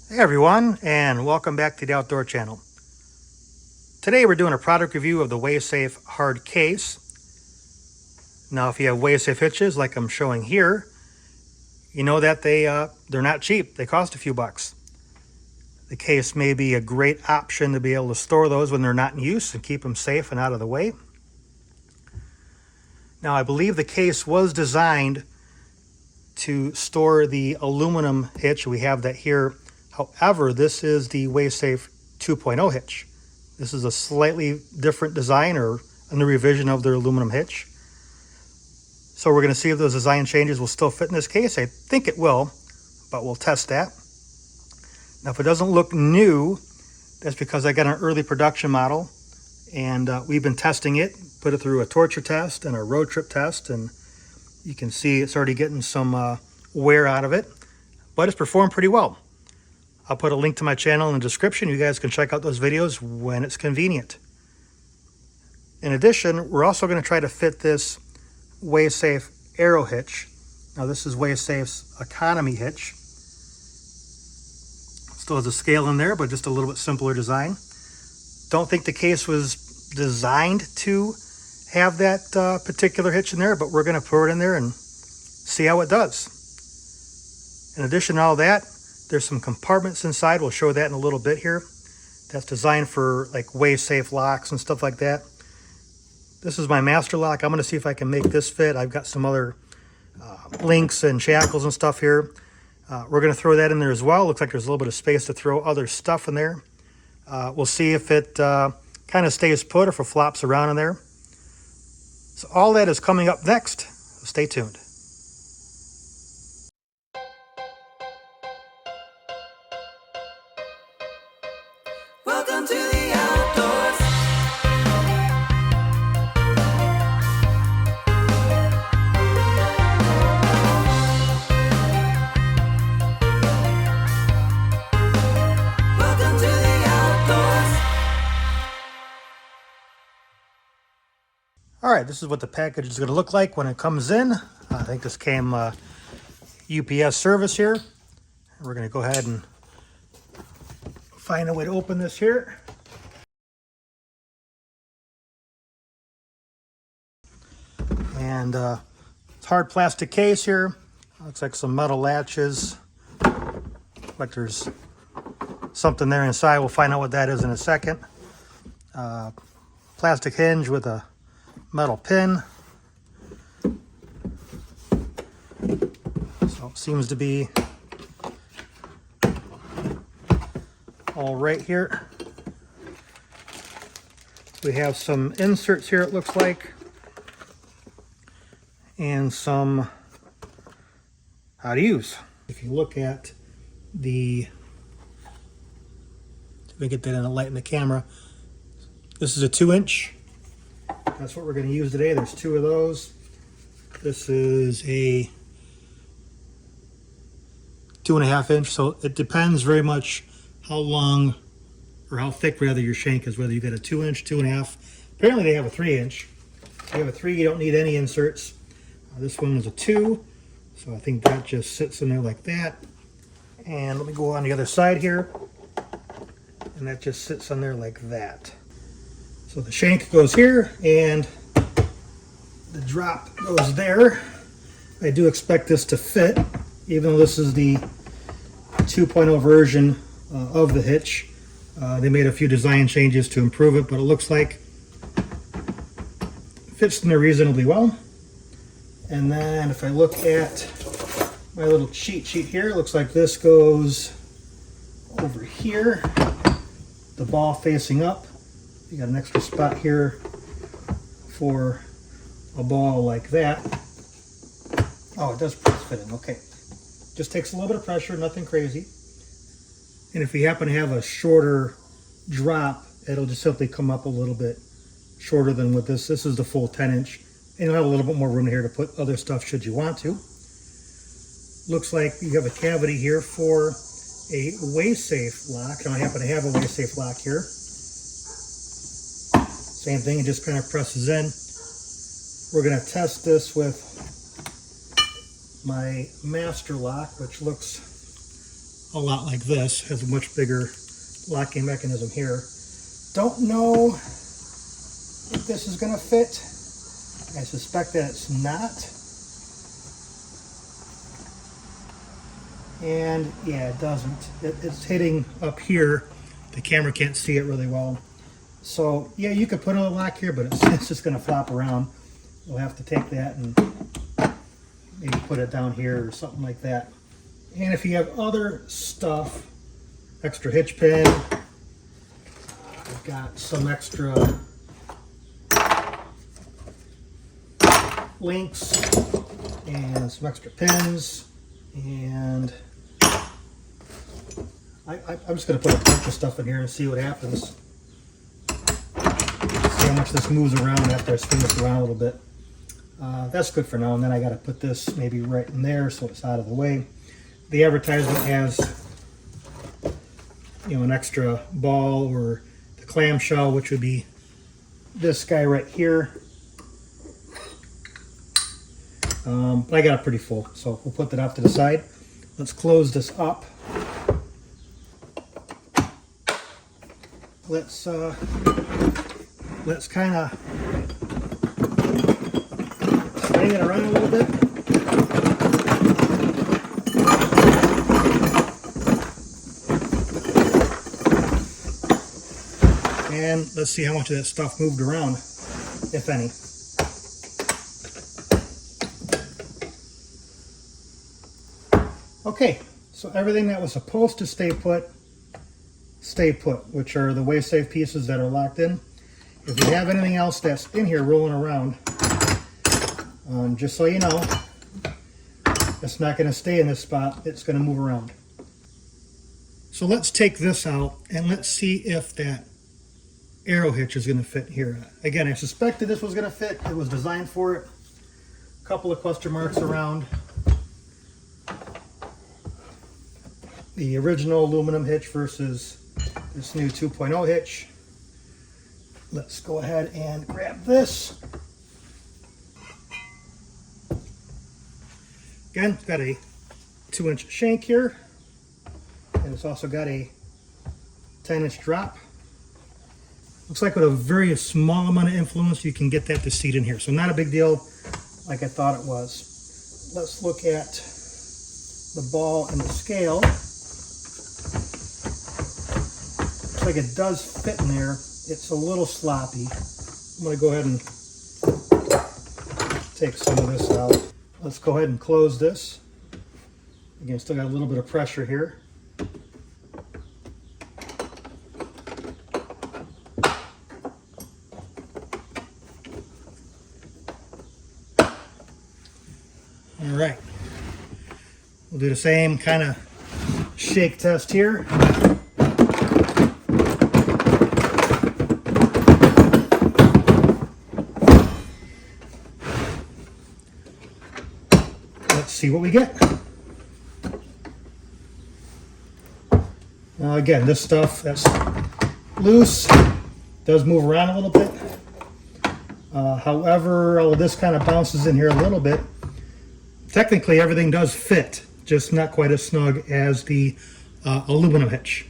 Hey everyone, and welcome back to the Outdoor Channel. Today we're doing a product review of the WaySafe hard case. Now if you have WaySafe hitches like I'm showing here, you know that they're not cheap. They cost a few bucks. The case may be a great option to be able to store those when they're not in use and keep them safe and out of the way. Now I believe the case was designed to store the aluminum hitch. We have that here. However, this is the WaySafe 2.0 hitch. This is a slightly different design or a new revision of their aluminum hitch. So we're going to see if those design changes will still fit in this case. I think it will, but we'll test that. Now, if it doesn't look new, that's because I got an early production model, and we've been testing it, put it through a torture test and a road trip test, and you can see it's already getting some wear out of it, but it's performed pretty well. I'll put a link to my channel in the description. You guys can check out those videos when it's convenient. In addition, we're also going to try to fit this WaySafe Aero hitch. Now this is WaySafe's economy hitch. Still has a scale in there, but just a little bit simpler design. Don't think the case was designed to have that particular hitch in there, but we're going to put it in there and see how it does. In addition to all that, there's some compartments inside. We'll show that in a little bit here. That's designed for like WaySafe locks and stuff like that. This is my master lock. I'm going to see if I can make this fit. I've got some other links and shackles and stuff here. We're going to throw that in there as well. Looks like there's a little bit of space to throw other stuff in there. We'll see if it kind of stays put or if it flops around in there. So all that is coming up next. So stay tuned. Welcome to the outdoors. Welcome to the outdoors. All right, this is what the package is going to look like when it comes in. I think this came UPS service here. We're going to go ahead and find a way to open this here. And it's hard plastic case here. Looks like some metal latches. Like there's something there inside. We'll find out what that is in a second. Plastic hinge with a metal pin. So it seems to be all right here. We have some inserts here, it looks like, and some how to use. If you look at the, if we get that in the light in the camera, this is a 2-inch. That's what we're going to use today. There's 2 of those. This is a 2.5 inch, so it depends very much how long or how thick rather your shank is, whether you got a 2-inch, 2.5. Apparently they have a 3-inch. If you have a 3, you don't need any inserts. This one is a 2, so I think that just sits in there like that. And let me go on the other side here, and that just sits on there like that. So the shank goes here and the drop goes there. I do expect this to fit, even though this is the 2.0 version of the hitch. They made a few design changes to improve it, but it looks like it fits in there reasonably well. And then if I look at my little cheat sheet here, it looks like this goes over here, the ball facing up. You got an extra spot here for a ball like that. Oh, it does fit in, okay. Just takes a little bit of pressure, nothing crazy. And if you happen to have a shorter drop, it'll just simply come up a little bit shorter than with this. This is the full 10-inch. And you'll have a little bit more room here to put other stuff should you want to. Looks like you have a cavity here for a WaySafe lock. And I happen to have a WaySafe lock here. Same thing, it just kind of presses in. We're going to test this with my master lock, which looks a lot like this. Has a much bigger locking mechanism here. Don't know if this is going to fit. I suspect that it's not. And yeah, it doesn't. It's hitting up here. The camera can't see it really well. So yeah, you could put a lock here, but it's just going to flop around. We'll have to take that and maybe put it down here or something like that. And if you have other stuff, extra hitch pin, I've got some extra links and some extra pins, and I'm just going to put a bunch of stuff in here and see what happens. See how much this moves around after I spin this around a little bit. That's good for now, and then I got to put this maybe right in there so it's out of the way. The advertisement has, you know, an extra ball or the clamshell, which would be this guy right here. But I got it pretty full, so we'll put that off to the side. Let's close this up. Let's kind of swing it around a little bit. And let's see how much of that stuff moved around, if any. Okay, so everything that was supposed to stay put, which are the WaveSafe pieces that are locked in. If you have anything else that's in here rolling around, just so you know, it's not going to stay in this spot, it's going to move around. So let's take this out and let's see if that arrow hitch is going to fit here. Again, I suspected this was going to fit. It was designed for it. A couple of question marks around the original aluminum hitch versus this new 2.0 hitch. Let's go ahead and grab this. Again, it's got a 2-inch shank here, and it's also got a 10-inch drop. Looks like with a very small amount of influence, you can get that to seat in here. So not a big deal like I thought it was. Let's look at the ball and the scale. Looks like it does fit in there. It's a little sloppy. I'm going to go ahead and take some of this out. Let's go ahead and close this. Again, still got a little bit of pressure here. All right, we'll do the same kind of shake test here. Let's see what we get. Now again, this stuff that's loose does move around a little bit. However, all of this kind of bounces in here a little bit. Technically, everything does fit, just not quite as snug as the aluminum hitch.